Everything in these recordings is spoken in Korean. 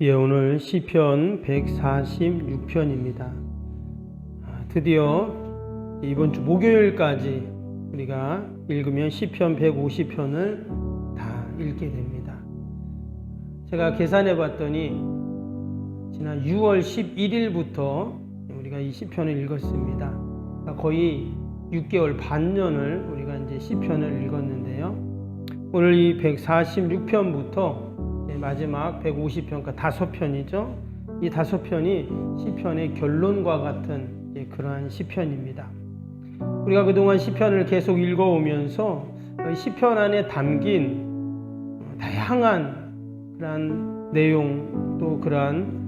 예, 오늘 시편 146편입니다. 드디어 이번 주 목요일까지 우리가 읽으면 시편 150편을 다 읽게 됩니다. 제가 계산해 봤더니 지난 6월 11일부터 우리가 이 시편을 읽었습니다. 거의 6개월 반년을 우리가 이제 시편을 읽었는데요. 오늘 이 146편부터 마지막 150편과 5편이죠. 이 5편이 시편의 결론과 같은 그러한 시편입니다. 우리가 그동안 시편을 계속 읽어오면서 시편 안에 담긴 다양한 그러한 내용, 또 그러한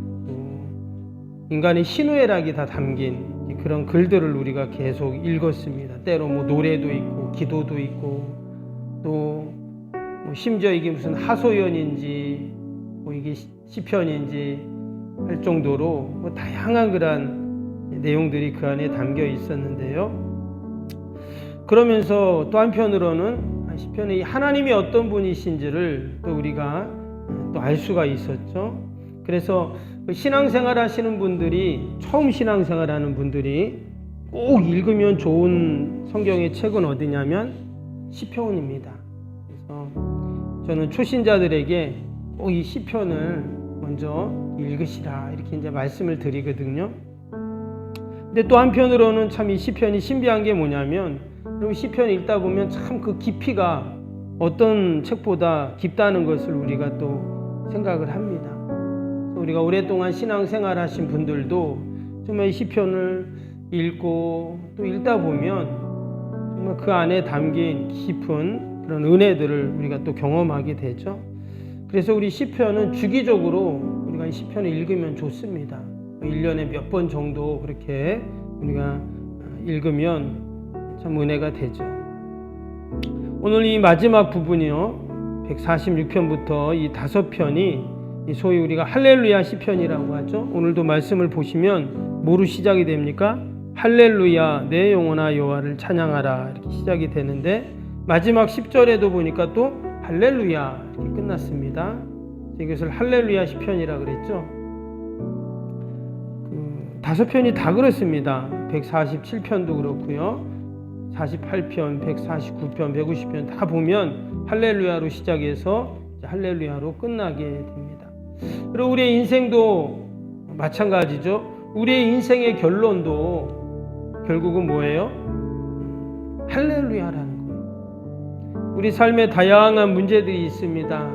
인간의 희노애락이 다 담긴 그런 글들을 우리가 계속 읽었습니다. 때로 노래도 있고 기도도 있고, 또 심지어 이게 무슨 하소연인지 이게 시편인지 할 정도로 다양한 그런 내용들이 그 안에 담겨 있었는데요. 그러면서 또 한편으로는 시편이 하나님이 어떤 분이신지를 또 우리가 또 알 수가 있었죠. 그래서 신앙생활 하시는 분들이, 처음 신앙생활 하는 분들이 꼭 읽으면 좋은 성경의 책은 어디냐면 시편입니다. 그래서 저는 초신자들에게 꼭 이 시편을 먼저 읽으시라 이렇게 이제 말씀을 드리거든요. 근데 또 한편으로는 참 이 시편이 신비한 게 뭐냐면, 그리고 시편 읽다 보면 참 그 깊이가 어떤 책보다 깊다는 것을 우리가 또 생각을 합니다. 우리가 오랫동안 신앙생활 하신 분들도 정말 이 시편을 읽고 또 읽다 보면 정말 그 안에 담긴 깊은 그런 은혜들을 우리가 또 경험하게 되죠. 그래서 우리 시편은 주기적으로 우리가 이 시편을 읽으면 좋습니다. 1년에 몇 번 정도 그렇게 우리가 읽으면 참 은혜가 되죠. 오늘 이 마지막 부분이요, 146편부터 이 5편이 소위 우리가 할렐루야 시편이라고 하죠. 오늘도 말씀을 보시면 뭐로 시작이 됩니까? 할렐루야 내 영혼아 여호와를 찬양하라 이렇게 시작이 되는데, 마지막 10절에도 보니까 또 할렐루야 이렇게 끝났습니다. 이것을 할렐루야 시편이라 그랬죠. 5편이 다 그렇습니다. 147편도 그렇고요, 48편, 149편, 150편 다 보면 할렐루야로 시작해서 할렐루야로 끝나게 됩니다. 그리고 우리의 인생도 마찬가지죠. 우리의 인생의 결론도 결국은 뭐예요? 할렐루야라는 거예요. 우리 삶에 다양한 문제들이 있습니다.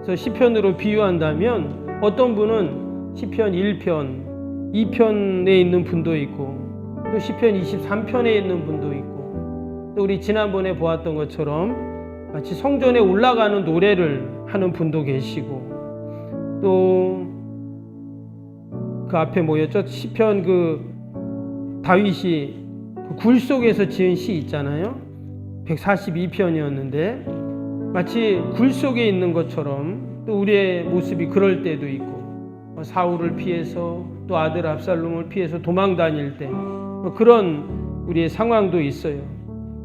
그래서 시편으로 비유한다면 어떤 분은 시편 1편, 2편에 있는 분도 있고, 또 시편 23편에 있는 분도 있고, 또 우리 지난번에 보았던 것처럼 마치 성전에 올라가는 노래를 하는 분도 계시고, 또 그 앞에 뭐였죠? 시편 다윗이 굴 속에서 지은 시 있잖아요. 142편이었는데 마치 굴 속에 있는 것처럼 또 우리의 모습이 그럴 때도 있고, 사울을 피해서 또 아들 압살롬을 피해서 도망 다닐 때 그런 우리의 상황도 있어요.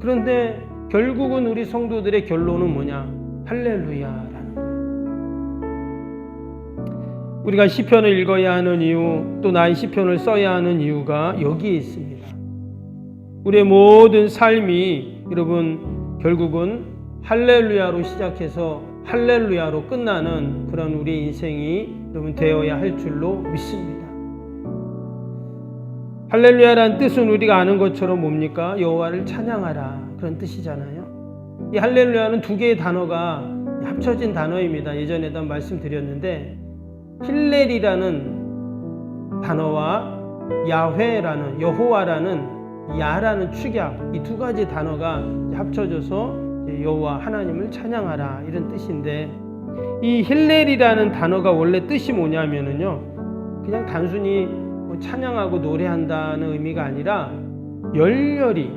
그런데 결국은 우리 성도들의 결론은 뭐냐? 할렐루야라는 거예요. 우리가 시편을 읽어야 하는 이유, 또 나의 시편을 써야 하는 이유가 여기에 있습니다. 우리의 모든 삶이 여러분 결국은 할렐루야로 시작해서 할렐루야로 끝나는 그런 우리의 인생이 여러분 되어야 할 줄로 믿습니다. 할렐루야라는 뜻은 우리가 아는 것처럼 뭡니까? 여호와를 찬양하라, 그런 뜻이잖아요. 이 할렐루야는 두 개의 단어가 합쳐진 단어입니다. 예전에도 말씀드렸는데, 힐렐이라는 단어와 야훼라는, 여호와라는 야라는 축약, 이 두 가지 단어가 합쳐져서 여호와 하나님을 찬양하라 이런 뜻인데, 이 힐렐이라는 단어가 원래 뜻이 뭐냐면은요, 그냥 단순히 찬양하고 노래한다는 의미가 아니라 열렬히,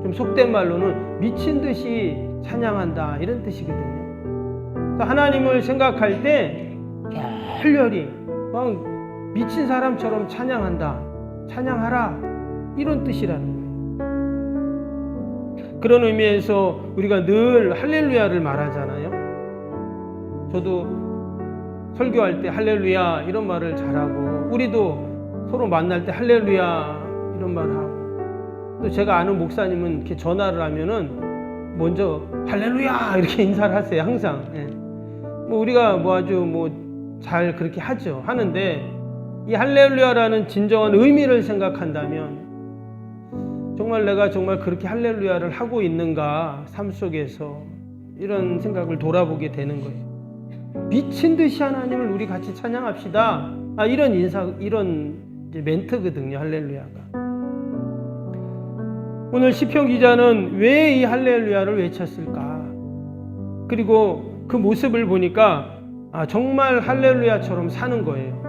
좀 속된 말로는 미친 듯이 찬양한다 이런 뜻이거든요. 하나님을 생각할 때 열렬히 막 미친 사람처럼 찬양한다, 찬양하라 이런 뜻이라는 거예요. 그런 의미에서 우리가 늘 할렐루야를 말하잖아요. 저도 설교할 때 할렐루야 이런 말을 잘하고, 우리도 서로 만날 때 할렐루야 이런 말을 하고, 또 제가 아는 목사님은 이렇게 전화를 하면은 먼저 할렐루야 이렇게 인사를 하세요, 항상. 예. 뭐 우리가 뭐 아주 뭐 잘 그렇게 하는데, 이 할렐루야라는 진정한 의미를 생각한다면 정말 내가 정말 그렇게 할렐루야를 하고 있는가, 삶 속에서 이런 생각을 돌아보게 되는 거예요. 미친 듯이 하나님을 우리 같이 찬양합시다. 이런 이제 멘트거든요, 할렐루야가. 오늘 시편 기자는 왜 이 할렐루야를 외쳤을까? 그리고 그 모습을 보니까 정말 할렐루야처럼 사는 거예요.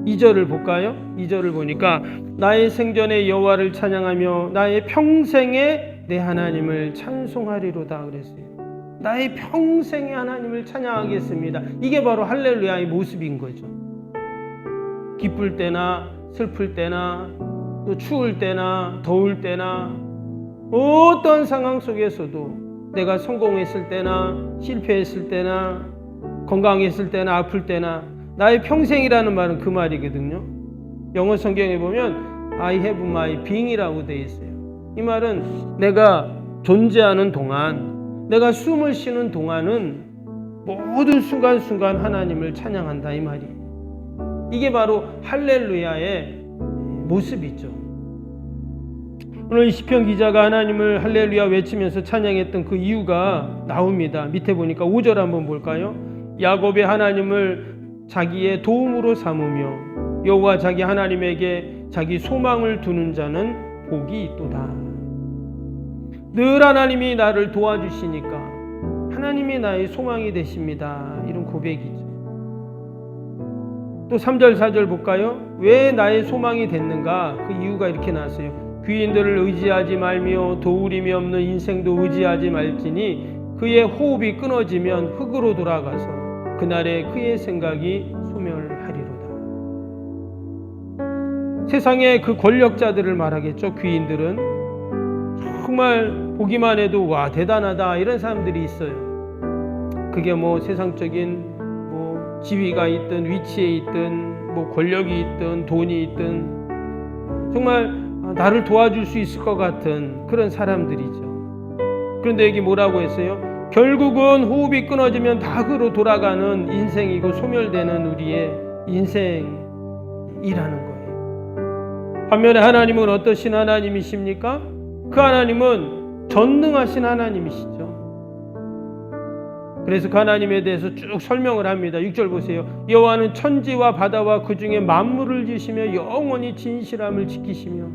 2절을 볼까요? 2절을 보니까 나의 생전에 여호와를 찬양하며 나의 평생에 내 하나님을 찬송하리로다 그랬어요. 나의 평생에 하나님을 찬양하겠습니다. 이게 바로 할렐루야의 모습인 거죠. 기쁠 때나 슬플 때나 또 추울 때나 더울 때나 어떤 상황 속에서도, 내가 성공했을 때나 실패했을 때나 건강했을 때나 아플 때나, 나의 평생이라는 말은 그 말이거든요. 영어 성경에 보면 I have my being이라고 되어 있어요. 이 말은 내가 존재하는 동안, 내가 숨을 쉬는 동안은 모든 순간순간 하나님을 찬양한다, 이 말이에요. 이게 바로 할렐루야의 모습이죠. 오늘 시편 기자가 하나님을 할렐루야 외치면서 찬양했던 그 이유가 나옵니다. 밑에 보니까 5절 한번 볼까요? 야곱의 하나님을 자기의 도움으로 삼으며 여호와 자기 하나님에게 자기 소망을 두는 자는 복이 있도다. 늘 하나님이 나를 도와주시니까 하나님이 나의 소망이 되십니다. 이런 고백이죠. 또 3절 4절 볼까요? 왜 나의 소망이 됐는가? 그 이유가 이렇게 나왔어요. 귀인들을 의지하지 말며 도우림이 없는 인생도 의지하지 말지니 그의 호흡이 끊어지면 흙으로 돌아가서 그날에 그의 생각이 소멸하리로다. 세상의 그 권력자들을 말하겠죠. 귀인들은 정말 보기만 해도 와 대단하다 이런 사람들이 있어요. 그게 뭐 세상적인 뭐 지위가 있든 위치에 있든 뭐 권력이 있든 돈이 있든 정말 나를 도와줄 수 있을 것 같은 그런 사람들이죠. 그런데 여기 뭐라고 했어요? 결국은 호흡이 끊어지면 닭으로 돌아가는 인생이고 소멸되는 우리의 인생이라는 거예요. 반면에 하나님은 어떠신 하나님이십니까? 그 하나님은 전능하신 하나님이시죠. 그래서 그 하나님에 대해서 쭉 설명을 합니다. 6절 보세요. 여호와는 천지와 바다와 그 중에 만물을 지시며 영원히 진실함을 지키시며.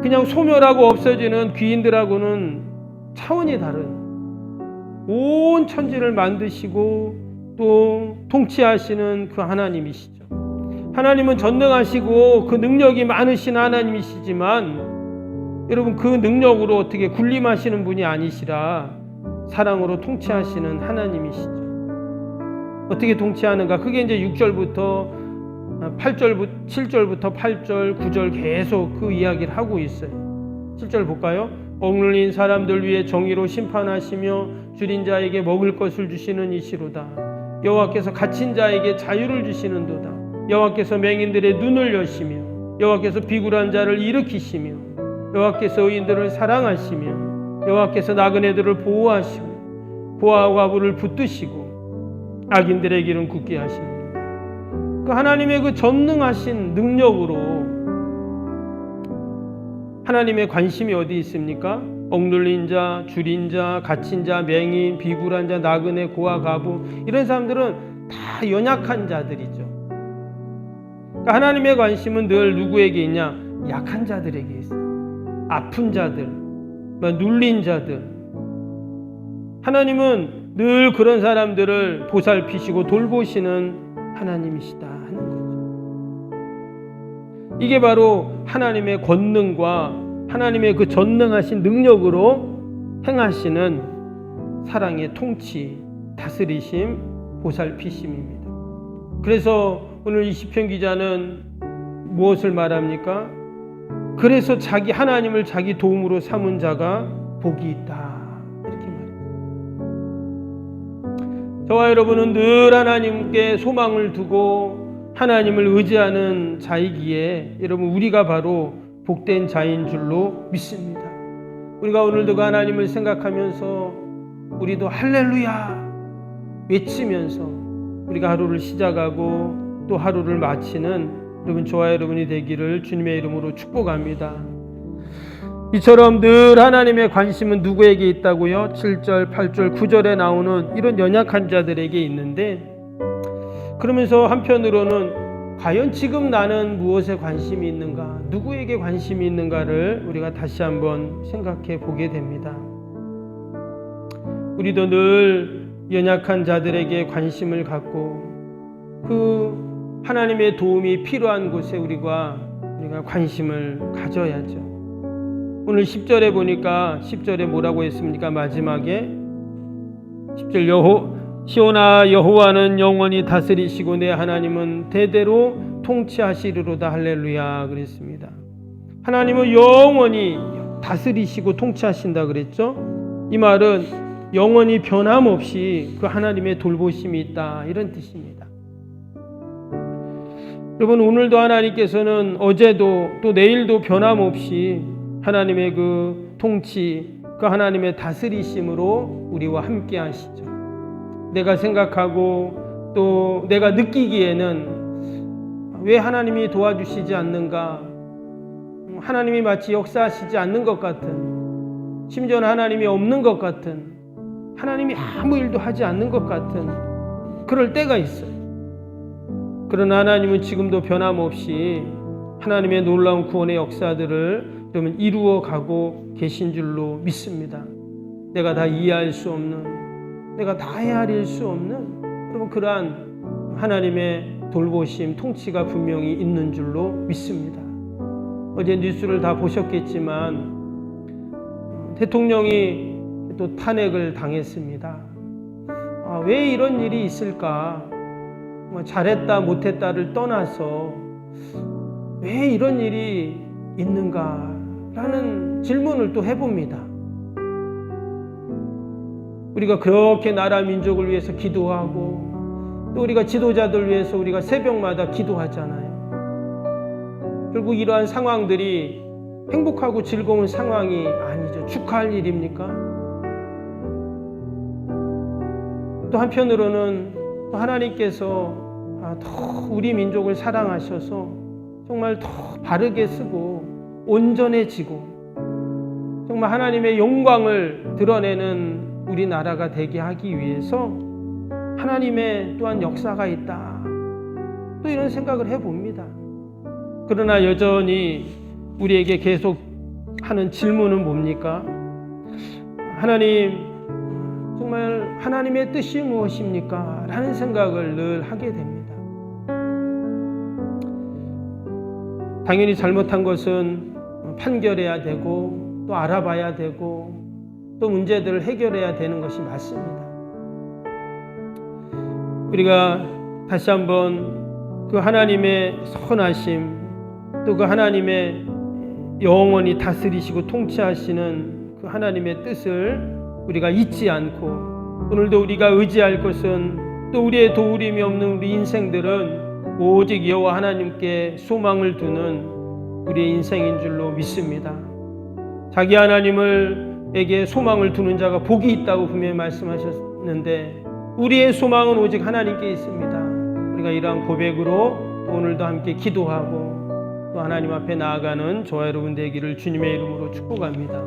그냥 소멸하고 없어지는 귀인들하고는 차원이 다른 온 천지를 만드시고 또 통치하시는 그 하나님이시죠. 하나님은 전능하시고 그 능력이 많으신 하나님이시지만 여러분 그 능력으로 어떻게 군림하시는 분이 아니시라 사랑으로 통치하시는 하나님이시죠. 어떻게 통치하는가? 그게 이제 6절부터 7절부터 8절, 9절 계속 그 이야기를 하고 있어요. 7절 볼까요? 억눌린 사람들 위해 정의로 심판하시며 줄인 자에게 먹을 것을 주시는 이시로다. 여호와께서 갇힌 자에게 자유를 주시는도다. 여호와께서 맹인들의 눈을 여시며 여호와께서 비굴한 자를 일으키시며 여호와께서 의인들을 사랑하시며 여호와께서 나그네들을 보호하시고 고아와 과부를 붙드시고 악인들의 길은 굳게 하십니다. 그 하나님의 그 전능하신 능력으로 하나님의 관심이 어디 있습니까? 억눌린 자, 줄인 자, 갇힌 자, 맹인, 비굴한 자, 나그네, 고아, 과부 이런 사람들은 다 연약한 자들이죠. 그러니까 하나님의 관심은 늘 누구에게 있냐? 약한 자들에게 있어요. 아픈 자들, 눌린 자들. 하나님은 늘 그런 사람들을 보살피시고 돌보시는 하나님이시다 하는 거죠. 이게 바로 하나님의 권능과 하나님의 그 전능하신 능력으로 행하시는 사랑의 통치, 다스리심, 보살피심입니다. 그래서 오늘 이 시편 기자는 무엇을 말합니까? 그래서 자기 하나님을 자기 도움으로 삼은 자가 복이 있다. 이렇게 말해요. 저와 여러분은 늘 하나님께 소망을 두고 하나님을 의지하는 자이기에 여러분 우리가 바로 복된 자인 줄로 믿습니다. 우리가 오늘도 그 하나님을 생각하면서 우리도 할렐루야 외치면서 우리가 하루를 시작하고 또 하루를 마치는 여러분 저와 여러분이 되기를 주님의 이름으로 축복합니다. 이처럼 늘 하나님의 관심은 누구에게 있다고요? 7절, 8절, 9절에 나오는 이런 연약한 자들에게 있는데, 그러면서 한편으로는 과연 지금 나는 무엇에 관심이 있는가, 누구에게 관심이 있는가를 우리가 다시 한번 생각해 보게 됩니다. 우리도 늘 연약한 자들에게 관심을 갖고 그 하나님의 도움이 필요한 곳에 우리가 관심을 가져야죠. 오늘 10절에 보니까 10절에 뭐라고 했습니까? 마지막에 10절 시온아 여호와는 영원히 다스리시고 내 하나님은 대대로 통치하시리로다. 할렐루야 그랬습니다. 하나님은 영원히 다스리시고 통치하신다 그랬죠. 이 말은 영원히 변함없이 그 하나님의 돌보심이 있다 이런 뜻입니다. 여러분 오늘도 하나님께서는 어제도 또 내일도 변함없이 하나님의 그 통치, 그 하나님의 다스리심으로 우리와 함께 하시죠. 내가 생각하고 또 내가 느끼기에는 왜 하나님이 도와주시지 않는가, 하나님이 마치 역사하시지 않는 것 같은, 심지어는 하나님이 없는 것 같은, 하나님이 아무 일도 하지 않는 것 같은 그럴 때가 있어요. 그러나 하나님은 지금도 변함없이 하나님의 놀라운 구원의 역사들을 그러면 이루어 가고 계신 줄로 믿습니다. 내가 다 이해할 수 없는, 내가 다 헤아릴 수 없는 여러분 그러한 하나님의 돌보심, 통치가 분명히 있는 줄로 믿습니다. 어제 뉴스를 다 보셨겠지만 대통령이 또 탄핵을 당했습니다. 왜 이런 일이 있을까? 잘했다 못했다를 떠나서 왜 이런 일이 있는가? 라는 질문을 또 해봅니다. 우리가 그렇게 나라 민족을 위해서 기도하고 또 우리가 지도자들 위해서 우리가 새벽마다 기도하잖아요. 결국 이러한 상황들이 행복하고 즐거운 상황이 아니죠. 축하할 일입니까? 또 한편으로는 또 하나님께서 더 우리 민족을 사랑하셔서 정말 더 바르게 쓰고 온전해지고 정말 하나님의 영광을 드러내는 우리나라가 되게 하기 위해서 하나님의 또한 역사가 있다. 또 이런 생각을 해봅니다. 그러나 여전히 우리에게 계속 하는 질문은 뭡니까? 하나님, 정말 하나님의 뜻이 무엇입니까? 라는 생각을 늘 하게 됩니다. 당연히 잘못한 것은 판결해야 되고 또 알아봐야 되고 또 문제들을 해결해야 되는 것이 맞습니다. 우리가 다시 한번 그 하나님의 선하심 또 그 하나님의 영원히 다스리시고 통치하시는 그 하나님의 뜻을 우리가 잊지 않고 오늘도 우리가 의지할 것은 또 우리의 도우림이 없는 우리 인생들은 오직 여호와 하나님께 소망을 두는 우리의 인생인 줄로 믿습니다. 자기 하나님에게 소망을 두는 자가 복이 있다고 분명히 말씀하셨는데 우리의 소망은 오직 하나님께 있습니다. 우리가 이러한 고백으로 오늘도 함께 기도하고 또 하나님 앞에 나아가는 저와 여러분 되기를 주님의 이름으로 축복합니다.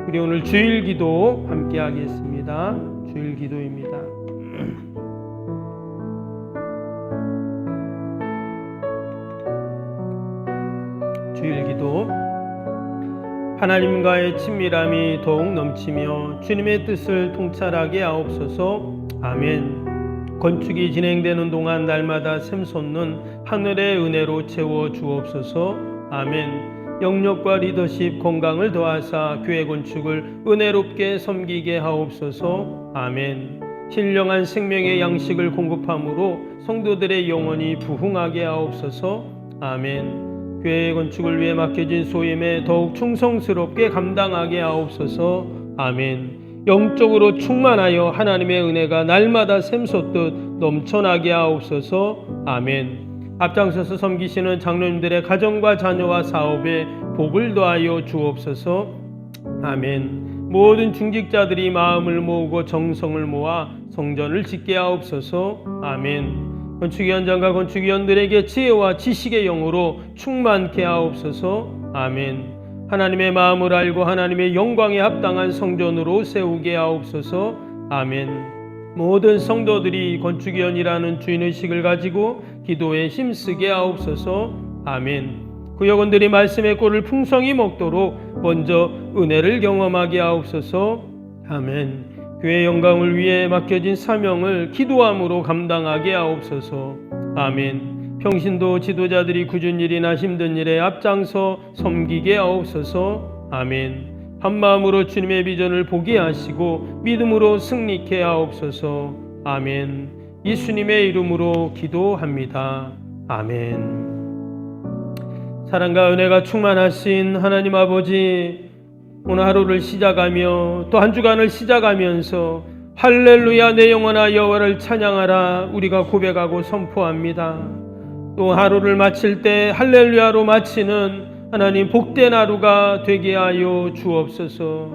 우리 오늘 주일기도 함께 하겠습니다. 주일기도입니다. 주일기도. 하나님과의 친밀함이 더욱 넘치며 주님의 뜻을 통찰하게 하옵소서. 아멘. 건축이 진행되는 동안 날마다 샘솟는 하늘의 은혜로 채워 주옵소서. 아멘. 영역과 리더십 건강을 더하사 교회 건축을 은혜롭게 섬기게 하옵소서. 아멘. 신령한 생명의 양식을 공급함으로 성도들의 영혼이 부흥하게 하옵소서. 아멘. 교회 건축을 위해 맡겨진 소임에 더욱 충성스럽게 감당하게 하옵소서. 아멘. 영적으로 충만하여 하나님의 은혜가 날마다 샘솟듯 넘쳐나게 하옵소서. 아멘. 앞장서서 섬기시는 장로님들의 가정과 자녀와 사업에 복을 더하여 주옵소서. 아멘. 모든 중직자들이 마음을 모으고 정성을 모아 성전을 짓게 하옵소서. 아멘. 건축위원장과 건축위원들에게 지혜와 지식의 영으로 충만케 하옵소서. 아멘. 하나님의 마음을 알고 하나님의 영광에 합당한 성전으로 세우게 하옵소서. 아멘. 모든 성도들이 건축위원이라는 주인의식을 가지고 기도에 힘쓰게 하옵소서. 아멘. 구역원들이 말씀의 꼴을 풍성히 먹도록 먼저 은혜를 경험하게 하옵소서. 아멘. 교회 영광을 위해 맡겨진 사명을 기도함으로 감당하게 하옵소서. 아멘. 평신도 지도자들이 굳은 일이나 힘든 일에 앞장서 섬기게 하옵소서. 아멘. 한마음으로 주님의 비전을 보게 하시고 믿음으로 승리케 하옵소서. 아멘. 예수님의 이름으로 기도합니다. 아멘. 사랑과 은혜가 충만하신 하나님 아버지, 오늘 하루를 시작하며 또 한 주간을 시작하면서 할렐루야 내 영혼아 여호와를 찬양하라 우리가 고백하고 선포합니다. 또 하루를 마칠 때 할렐루야로 마치는 하나님 복된 하루가 되게 하여 주옵소서.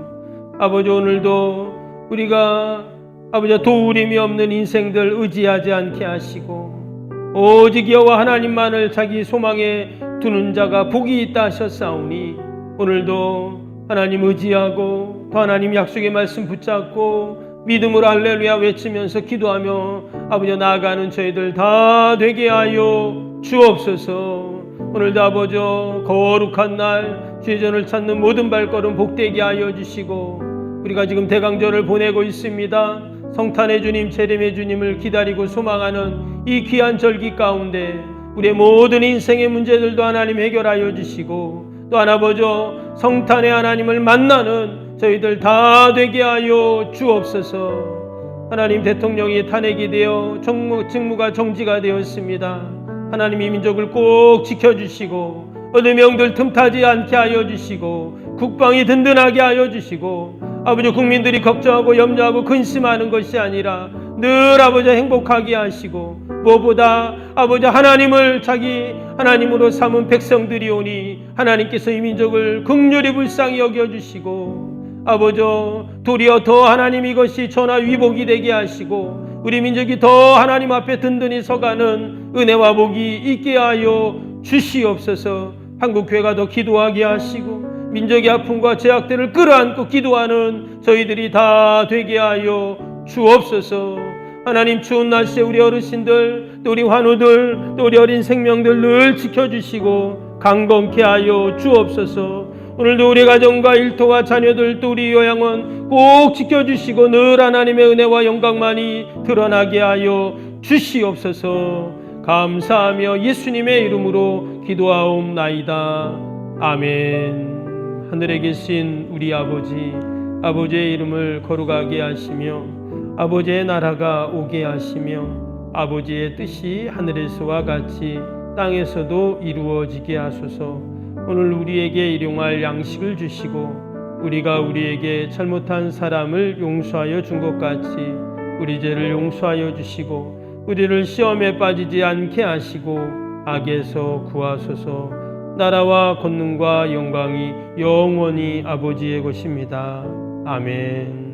아버지, 오늘도 우리가 아버지 도우림이 없는 인생들 의지하지 않게 하시고 오직 여호와 하나님만을 자기 소망에 두는 자가 복이 있다 하셨사오니 오늘도 하나님 의지하고 또 하나님 약속의 말씀 붙잡고 믿음으로 할렐루야 외치면서 기도하며 아버지 나아가는 저희들 다 되게 하여 주옵소서. 오늘도 아버지 거룩한 날 주의 전을 찾는 모든 발걸음 복되게 하여 주시고, 우리가 지금 대강절을 보내고 있습니다. 성탄의 주님, 재림의 주님을 기다리고 소망하는 이 귀한 절기 가운데 우리의 모든 인생의 문제들도 하나님 해결하여 주시고, 또한 아버지 성탄의 하나님을 만나는 저희들 다 되게 하여 주옵소서. 하나님, 대통령이 탄핵이 되어 직무가 정지가 되었습니다. 하나님, 이 민족을 꼭 지켜주시고 어느 명들 틈타지 않게 하여 주시고 국방이 든든하게 하여 주시고 아버지 국민들이 걱정하고 염려하고 근심하는 것이 아니라 늘 아버지 행복하게 하시고, 무엇보다 아버지 하나님을 자기 하나님으로 삼은 백성들이 오니 하나님께서 이 민족을 긍휼히 불쌍히 여겨주시고 아버지 도리어 더 하나님 이것이 전하 위복이 되게 하시고 우리 민족이 더 하나님 앞에 든든히 서가는 은혜와 복이 있게 하여 주시옵소서. 한국교회가 더 기도하게 하시고 민족의 아픔과 죄악들을 끌어안고 기도하는 저희들이 다 되게 하여 주옵소서. 하나님, 추운 날씨에 우리 어르신들 또 우리 환우들 또 우리 어린 생명들 늘 지켜주시고 강건케 하여 주옵소서. 오늘도 우리 가정과 일터와 자녀들 또 우리 요양원 꼭 지켜주시고 늘 하나님의 은혜와 영광만이 드러나게 하여 주시옵소서. 감사하며 예수님의 이름으로 기도하옵나이다. 아멘. 하늘에 계신 우리 아버지, 아버지의 이름을 거룩하게 하시며 아버지의 나라가 오게 하시며 아버지의 뜻이 하늘에서와 같이 땅에서도 이루어지게 하소서. 오늘 우리에게 일용할 양식을 주시고 우리가 우리에게 잘못한 사람을 용서하여 준 것 같이 우리 죄를 용서하여 주시고 우리를 시험에 빠지지 않게 하시고 악에서 구하소서. 나라와 권능과 영광이 영원히 아버지의 것입니다. 아멘.